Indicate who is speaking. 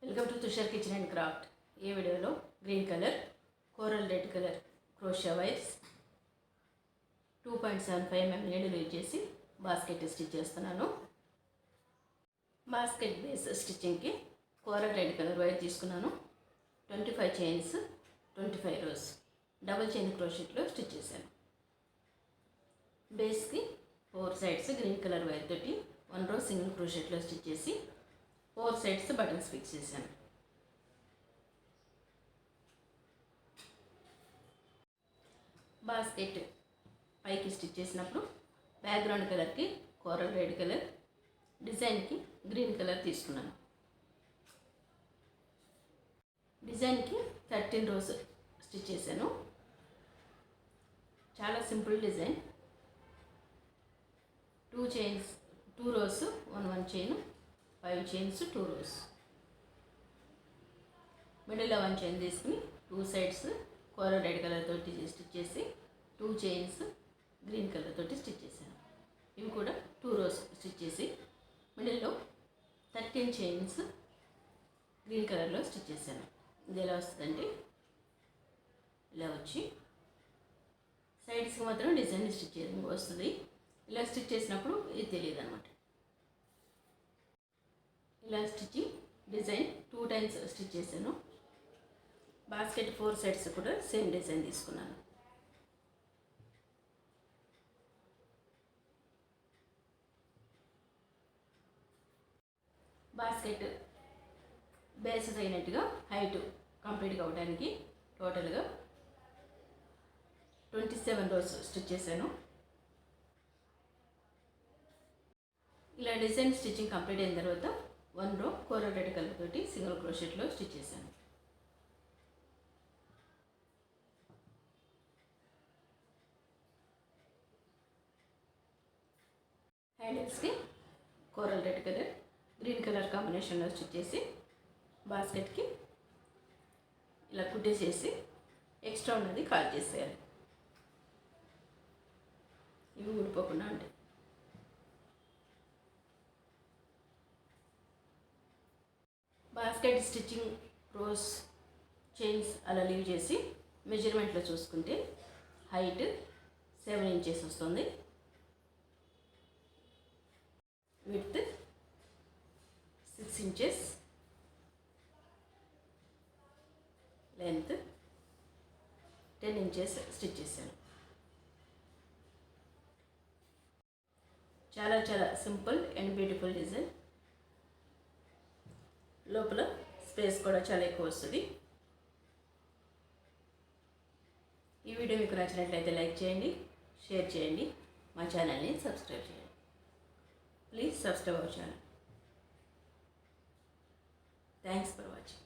Speaker 1: Welcome to Tushar kitchen and craft. ఈ వీడియోలో green colour, coral red colour crochet wires 2.75 mm needle use చేసి basket stitch చేస్తున్నాను. Basket base స్టిచ్చింగ్కి coral red colour wire తీసుకున్నాను. 25 chains, 25 rows double chain క్రోషెట్లో stitch చేశాను. బేస్కి 4 sides green colour wire తోటి 1 రో సింగిల్ క్రోషెట్లో స్టిచ్ చేసి 4 సైడ్స్ బటన్స్ ఫిక్స్ చేశాను. బాస్కెట్ పైకి స్టిచ్ చేసినప్పుడు బ్యాక్గ్రౌండ్ కలర్కి కోరల్ రెడ్ కలర్, డిజైన్కి గ్రీన్ కలర్ తీసుకున్నాను. డిజైన్కి 13 రోస్ స్టిచ్ చేశాను. చాలా simple design. 2 chains, 2 rows, 1 chain, 5 chains, 2 rows. మిడిల్లో 1 చైన్ తీసుకుని 2 సైడ్స్ కోరల్ రెడ్ కలర్ తోటి స్టిచ్ చేసి 2 చైన్స్ గ్రీన్ కలర్ తోటి స్టిచ్ చేశాను. ఇవి కూడా 2 రోస్ స్టిచ్ చేసి మిడిల్లో 13 చైన్స్ గ్రీన్ కలర్లో స్టిచ్ చేశాను. ఇది ఎలా వస్తుందంటే ఇలా వచ్చి సైడ్స్కి మాత్రం డిజైన్ స్టిచ్ చేయడం వస్తుంది. ఇలా స్టిచ్ చేసినప్పుడు ఇది తెలియదు అనమాట. ఇలా స్టిచ్చింగ్ డిజైన్ 2 టైమ్స్ స్టిచ్ చేశాను. బాస్కెట్ 4 సైడ్స్ కూడా సేమ్ డిజైన్ తీసుకున్నాను. బాస్కెట్ బేస్ అయినట్టుగా హైట్ కంప్లీట్గా అవడానికి టోటల్గా 27 రోస్ స్టిచ్ చేశాను. ఇలా డిజైన్ స్టిచ్చింగ్ కంప్లీట్ అయిన తర్వాత 1 రో కోరల్ రెడ్ కలర్ తోటి సింగిల్ క్రోషెట్లో స్టిచ్ చేశాను. హ్యాండిల్స్కి coral red colour, green colour కాంబినేషన్లో స్టిచ్ చేసి బాస్కెట్కి ఇలా కుట్టేసేసి ఎక్స్ట్రా ఉన్నది కాల్ చేసేయాలి. ఇవి ఊడిపోకుండా ఉంటాయి. బాస్కెట్ స్టిచ్చింగ్ రోస్ చైన్స్ అలా లీవ్ చేసి మెజర్మెంట్లో చూసుకుంటే హైట్ 7 ఇంచెస్ వస్తుంది, width 6 inches, length 10 inches stitch చేశాను. చాలా చాలా సింపుల్ అండ్ బ్యూటిఫుల్ డిజైన్. లోపల స్పేస్ కూడా చాలా ఎక్కువ వస్తుంది. ఈ వీడియో మీకు నచ్చినట్లయితే లైక్ చేయండి, షేర్ చేయండి, మా ఛానల్ని సబ్స్క్రైబ్ చేయండి. Please subscribe our channel. Thanks for watching.